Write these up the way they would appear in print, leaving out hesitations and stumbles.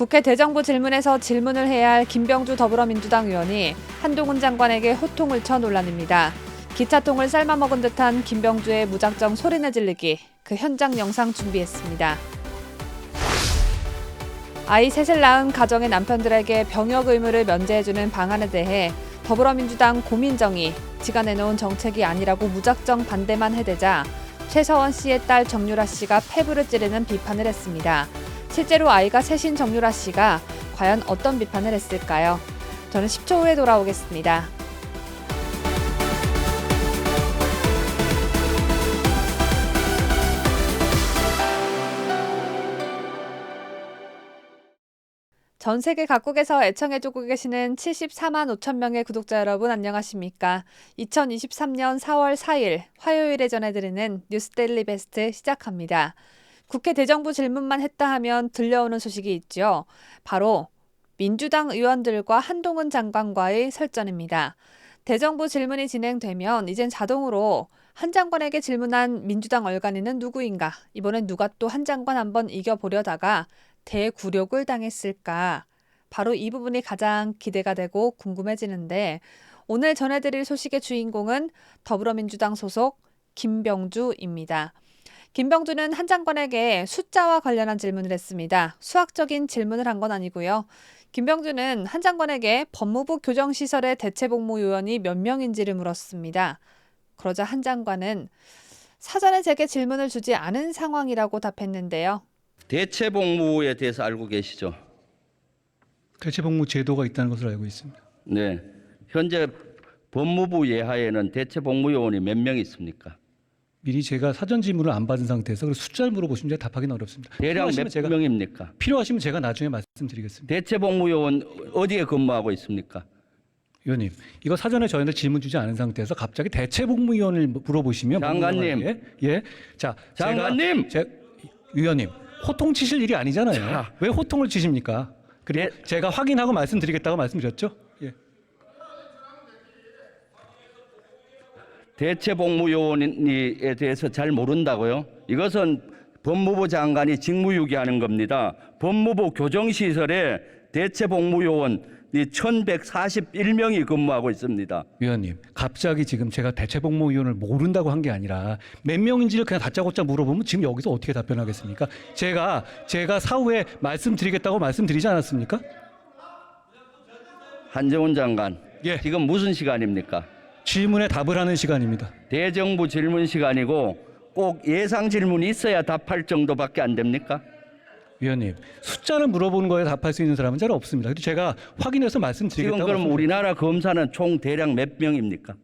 국회 대정부 질문에서 질문을 해야 할 김병주 더불어민주당 의원이 한동훈 장관에게 호통을 쳐 논란입니다. 기차통을 삶아먹은 듯한 김병주의 무작정 소리내 지르기, 그 현장 영상 준비했습니다. 아이 셋을 낳은 가정의 남편들에게 병역 의무를 면제해주는 방안에 대해 더불어민주당 고민정이 지가 내놓은 정책이 아니라고 무작정 반대만 해대자 최서원 씨의 딸 정유라 씨가 폐부를 찌르는 비판을 했습니다. 실제로 아이가 셋인 정유라 씨가 과연 어떤 비판을 했을까요? 저는 10초 후에 돌아오겠습니다. 전 세계 각국에서 애청해주고 계시는 74만 5천 명의 구독자 여러분 안녕하십니까? 2023년 4월 4일 화요일에 전해드리는 뉴스데일리 베스트 시작합니다. 국회 대정부 질문만 했다 하면 들려오는 소식이 있죠. 바로 민주당 의원들과 한동훈 장관과의 설전입니다. 대정부 질문이 진행되면 이젠 자동으로 한 장관에게 질문한 민주당 얼간이는 누구인가? 이번엔 누가 또 한 장관 한번 이겨보려다가 대굴욕을 당했을까? 바로 이 부분이 가장 기대가 되고 궁금해지는데 오늘 전해드릴 소식의 주인공은 더불어민주당 소속 김병주입니다. 김병주는 한 장관에게 숫자와 관련한 질문을 했습니다. 수학적인 질문을 한 건 아니고요. 김병주는 한 장관에게 법무부 교정시설의 대체복무 요원이 몇 명인지를 물었습니다. 그러자 한 장관은 사전에 제게 질문을 주지 않은 상황이라고 답했는데요. 대체복무에 대해서 알고 계시죠? 대체복무 제도가 있다는 것을 알고 있습니다. 네. 현재 법무부 예하에는 대체복무요원이 몇 명 있습니까? 미리 제가 사전 질문을 안 받은 상태에서 그 숫자를 물어보시면 제가 답하기는 어렵습니다. 대략 몇 제가, 명입니까? 필요하시면 제가 나중에 말씀드리겠습니다. 대체복무요원 어디에 근무하고 있습니까? 의원님, 이거 사전에 저희한테 질문 주지 않은 상태에서 갑자기 대체복무위원을 물어보시면 장관님. 예, 자, 장관님. 의원님, 호통 치실 일이 아니잖아요. 자. 왜 호통을 치십니까? 그리고 제가 확인하고 말씀드리겠다고 말씀드렸죠. 예. 대체복무요원에 대해서 잘 모른다고요? 이것은 법무부 장관이 직무유기하는 겁니다. 법무부 교정시설에 대체복무요원이 1141명이 근무하고 있습니다. 위원님, 갑자기 지금 제가 대체복무위원을 모른다고 한 게 아니라 몇 명인지를 그냥 다짜고짜 물어보면 지금 여기서 어떻게 답변하겠습니까? 제가 사후에 말씀드리겠다고 말씀드리지 않았습니까? 한정훈 장관, 예. 지금 무슨 시간입니까? 질문에 답을 하는 시간입니다. 대정부 질문 시간이고 꼭 예상 질문이 있어야 답할 정도밖에 안 됩니까? 위원님, 숫자를 물어보는 거에 답할 수 있는 사람은 잘 없습니다. 그래서 제가 확인해서 말씀드리겠다고. 지금 그럼 우리나라 검사는 총 대략 몇 명입니까?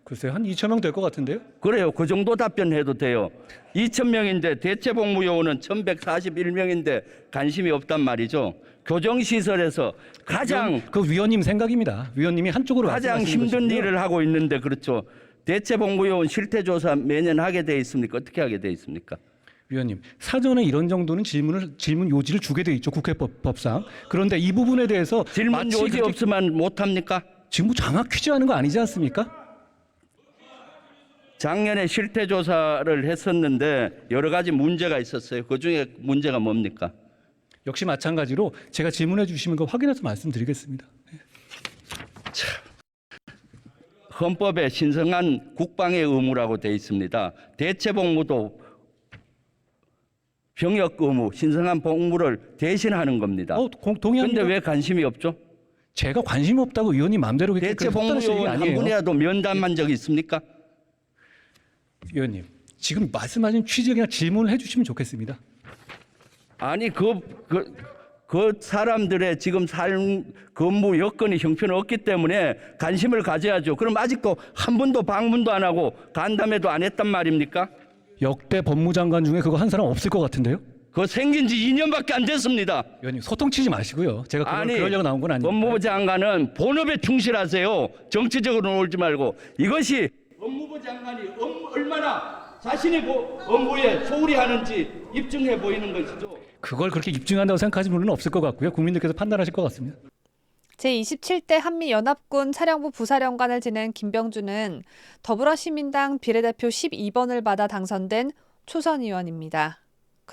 글쎄요, 한 2천 명 될 것 같은데요. 그래요. 그 정도 답변해도 돼요. 2,000명인데 대체복무요원은 1,141명인데 관심이 없단 말이죠. 교정시설에서 가장 그 위원님 생각입니다. 위원님이 한쪽으로 가장 힘든 것이고요. 일을 하고 있는데 그렇죠. 대체복무요원 실태조사 매년 하게 돼 있습니까? 어떻게 하게 돼 있습니까? 위원님, 사전에 이런 정도는 질문 요지를 주게 돼 있죠. 국회법상. 그런데 이 부분에 대해서 질문 요지 없으면 못 합니까? 지금 뭐 장학 퀴즈 하는 거 아니지 않습니까? 작년에 실태조사를 했었는데 여러 가지 문제가 있었어요. 그중에 문제가 뭡니까? 역시 마찬가지로 제가 질문해 주시는 거 확인해서 말씀드리겠습니다. 헌법에 신성한 국방의 의무라고 되어 있습니다. 대체복무도 병역 의무, 신성한 복무를 대신하는 겁니다. 동의합니다. 그런데 왜 관심이 없죠? 제가 관심 없다고 의원님 마음대로 대체복무요원 한 분이라도 면담한 적이 있습니까? 의원님, 지금 말씀하신 취지에 그냥 질문을 해주시면 좋겠습니다. 아니 그 사람들의 지금 삶 근무 여건이 형편없기 때문에 관심을 가져야죠. 그럼 아직도 한 번도 방문도 안 하고 간담회도 안 했단 말입니까? 역대 법무장관 중에 그거 한 사람 없을 것 같은데요? 그거 생긴 지 2년밖에 안 됐습니다. 의원님, 소통치지 마시고요. 제가 그러려고 나온 건 아닙니다. 법무부 장관은 본업에 충실하세요. 정치적으로 놀지 말고. 이것이 법무부 장관이 얼마나 자신의 업무에 소홀히 하는지 입증해 보이는 것이죠. 그걸 그렇게 입증한다고 생각하시는 분은 없을 것 같고요. 국민들께서 판단하실 것 같습니다. 제27대 한미연합군 사령부 부사령관을 지낸 김병주는 더불어시민당 비례대표 12번을 받아 당선된 초선 의원입니다.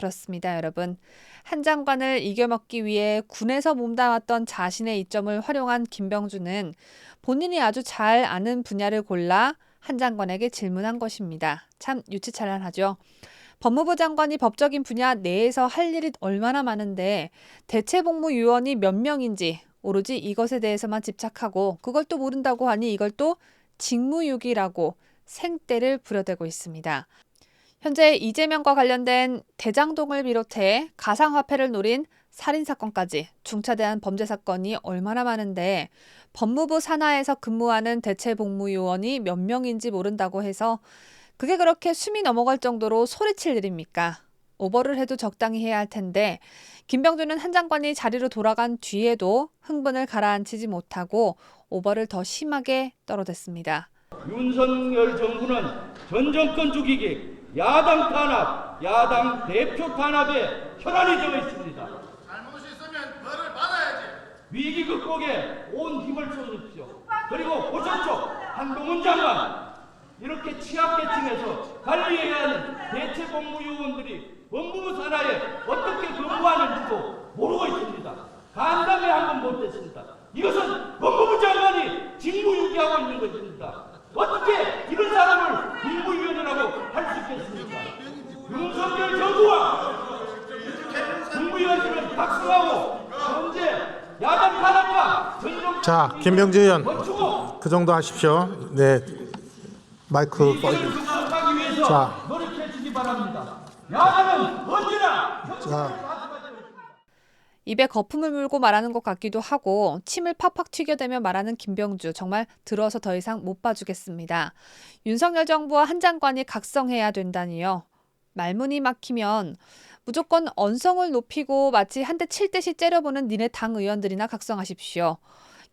그렇습니다, 여러분. 한 장관을 이겨먹기 위해 군에서 몸담았던 자신의 이점을 활용한 김병주는 본인이 아주 잘 아는 분야를 골라 한 장관에게 질문한 것입니다. 참 유치찬란하죠. 법무부 장관이 법적인 분야 내에서 할 일이 얼마나 많은데 대체복무요원이 몇 명인지 오로지 이것에 대해서만 집착하고 그걸 또 모른다고 하니 이걸 또 직무유기라고 생떼를 부려대고 있습니다. 현재 이재명과 관련된 대장동을 비롯해 가상화폐를 노린 살인사건까지 중차대한 범죄사건이 얼마나 많은데 법무부 산하에서 근무하는 대체복무요원이 몇 명인지 모른다고 해서 그게 그렇게 숨이 넘어갈 정도로 소리칠 일입니까? 오버를 해도 적당히 해야 할 텐데 김병주는 한 장관이 자리로 돌아간 뒤에도 흥분을 가라앉히지 못하고 오버를 더 심하게 떨어댔습니다. 윤석열 정부는 전 정권 죽이기, 야당 탄압, 야당 대표 탄압에 혈안이 져 있습니다. 잘못이 있으면 벌을 받아야지. 위기 극복에 온 힘을 쏟으십시오. 그리고 보셨죠? 한동훈 장관. 이렇게 취약계층에서 관리해야 하는 대체복무요원들이 법무부 산하에 어떻게 근무하는지도 모르고 있습니다. 간담회 한 번 못했습니다. 이것은 법무부 장관이 직무유기하고 있는 것입니다. 어떻게 이런 사람을 국무위원이라고 할 수 있겠습니까? 윤석열 정부와 국무위원들은 각성하고 현재 야당 탄압과 전정. 자, 김병주 의원, 멈추고 그 정도 하십시오. 네, 마이크 이기를 극복하기 위해서 자. 노력해 주기 바랍니다. 야당은 언제나 자. 입에 거품을 물고 말하는 것 같기도 하고 침을 팍팍 튀겨대며 말하는 김병주 정말 들어서 더 이상 못 봐주겠습니다. 윤석열 정부와 한 장관이 각성해야 된다니요. 말문이 막히면 무조건 언성을 높이고 마치 한 대 칠 듯이 째려보는 니네 당 의원들이나 각성하십시오.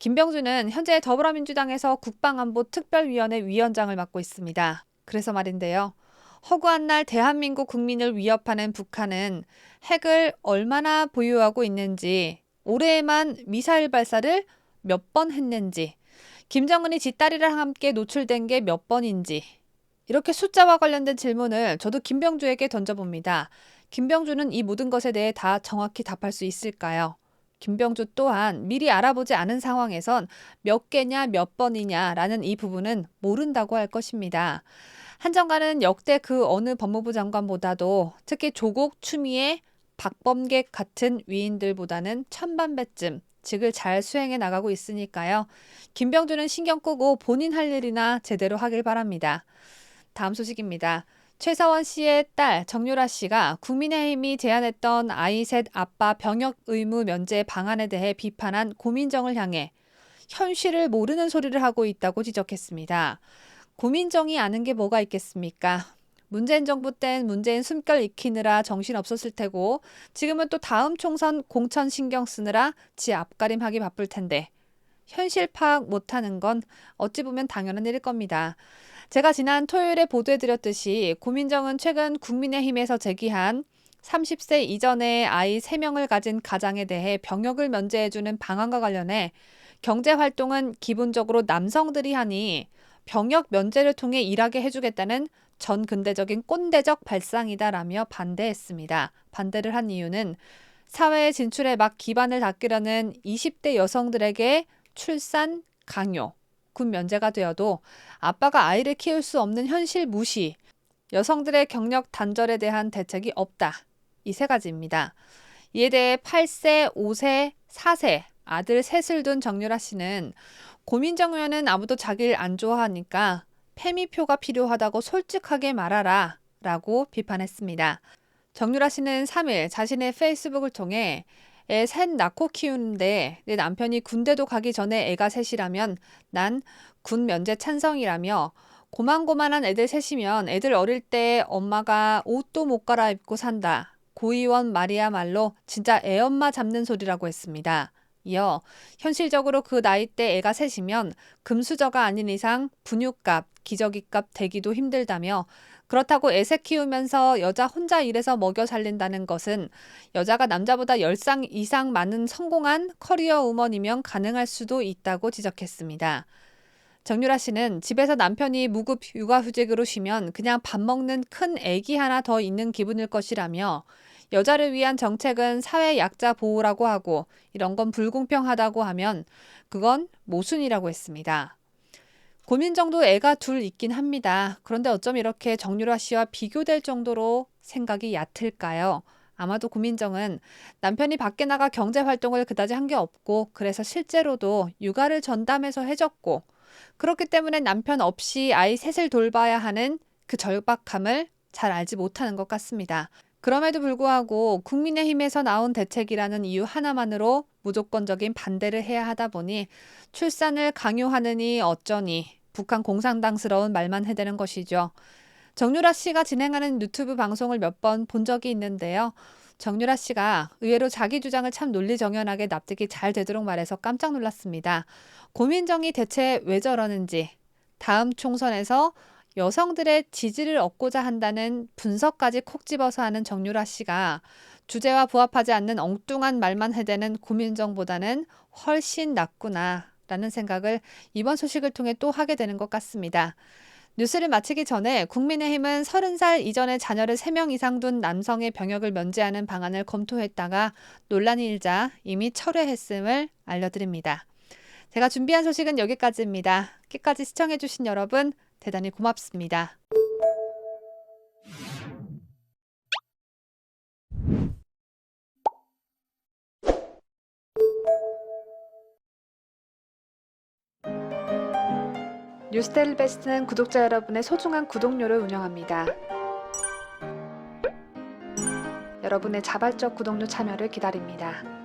김병주는 현재 더불어민주당에서 국방안보특별위원회 위원장을 맡고 있습니다. 그래서 말인데요. 허구한 날 대한민국 국민을 위협하는 북한은 핵을 얼마나 보유하고 있는지, 올해에만 미사일 발사를 몇 번 했는지, 김정은이 지 딸이랑 함께 노출된 게 몇 번인지, 이렇게 숫자와 관련된 질문을 저도 김병주에게 던져봅니다. 김병주는 이 모든 것에 대해 다 정확히 답할 수 있을까요? 김병주 또한 미리 알아보지 않은 상황에선 몇 개냐 몇 번이냐라는 이 부분은 모른다고 할 것입니다. 한 장관은 역대 그 어느 법무부 장관보다도 특히 조국, 추미애, 박범계 같은 위인들보다는 천반배쯤 직을 잘 수행해 나가고 있으니까요. 김병주는 신경 끄고 본인 할 일이나 제대로 하길 바랍니다. 다음 소식입니다. 최서원 씨의 딸 정유라 씨가 국민의힘이 제안했던 아이 셋 아빠 병역 의무 면제 방안에 대해 비판한 고민정을 향해 현실을 모르는 소리를 하고 있다고 지적했습니다. 고민정이 아는 게 뭐가 있겠습니까? 문재인 정부 땐 문재인 숨결 익히느라 정신 없었을 테고 지금은 또 다음 총선 공천 신경 쓰느라 지 앞가림하기 바쁠 텐데 현실 파악 못하는 건 어찌 보면 당연한 일일 겁니다. 제가 지난 토요일에 보도해드렸듯이 고민정은 최근 국민의힘에서 제기한 30세 이전의 아이 3명을 가진 가장에 대해 병역을 면제해주는 방안과 관련해 경제활동은 기본적으로 남성들이 하니 병역 면제를 통해 일하게 해주겠다는 전근대적인 꼰대적 발상이다라며 반대했습니다. 반대를 한 이유는 사회에 진출해 막 기반을 닦으려는 20대 여성들에게 출산 강요, 군 면제가 되어도 아빠가 아이를 키울 수 없는 현실 무시, 여성들의 경력 단절에 대한 대책이 없다. 이 세 가지입니다. 이에 대해 8세, 5세, 4세 아들 셋을 둔 정유라 씨는 고민정 의원은 아무도 자기를 안 좋아하니까 패미표가 필요하다고 솔직하게 말하라 라고 비판했습니다. 정유라 씨는 3일 자신의 페이스북을 통해 애 셋 낳고 키우는데 내 남편이 군대도 가기 전에 애가 셋이라면 난 군 면제 찬성이라며 고만고만한 애들 셋이면 애들 어릴 때 엄마가 옷도 못 갈아입고 산다. 고의원 말이야말로 진짜 애엄마 잡는 소리라고 했습니다. 이어 현실적으로 그 나이 때 애가 셋이면 금수저가 아닌 이상 분유값, 기저귀값 대기도 힘들다며 그렇다고 애새 키우면서 여자 혼자 일해서 먹여 살린다는 것은 여자가 남자보다 10상 이상 많은 성공한 커리어 우먼이면 가능할 수도 있다고 지적했습니다. 정유라 씨는 집에서 남편이 무급 육아휴직으로 쉬면 그냥 밥 먹는 큰 애기 하나 더 있는 기분일 것이라며 여자를 위한 정책은 사회 약자 보호라고 하고 이런 건 불공평하다고 하면 그건 모순이라고 했습니다. 고민정도 애가 둘 있긴 합니다. 그런데 어쩜 이렇게 정유라 씨와 비교될 정도로 생각이 얕을까요? 아마도 고민정은 남편이 밖에 나가 경제활동을 그다지 한 게 없고 그래서 실제로도 육아를 전담해서 해줬고 그렇기 때문에 남편 없이 아이 셋을 돌봐야 하는 그 절박함을 잘 알지 못하는 것 같습니다. 그럼에도 불구하고 국민의힘에서 나온 대책이라는 이유 하나만으로 무조건적인 반대를 해야 하다 보니 출산을 강요하느니 어쩌니 북한 공산당스러운 말만 해대는 것이죠. 정유라 씨가 진행하는 유튜브 방송을 몇 번 본 적이 있는데요. 정유라 씨가 의외로 자기 주장을 참 논리정연하게 납득이 잘 되도록 말해서 깜짝 놀랐습니다. 고민정이 대체 왜 저러는지, 다음 총선에서 여성들의 지지를 얻고자 한다는 분석까지 콕 집어서 하는 정유라 씨가 주제와 부합하지 않는 엉뚱한 말만 해대는 고민정보다는 훨씬 낫구나라는 생각을 이번 소식을 통해 또 하게 되는 것 같습니다. 뉴스를 마치기 전에 국민의힘은 30살 이전에 자녀를 3명 이상 둔 남성의 병역을 면제하는 방안을 검토했다가 논란이 일자 이미 철회했음을 알려드립니다. 제가 준비한 소식은 여기까지입니다. 끝까지 시청해주신 여러분 대단히 고맙습니다. 뉴스데일리 베스트는 구독자 여러분의 소중한 구독료를 운영합니다. 여러분의 자발적 구독료 참여를 기다립니다.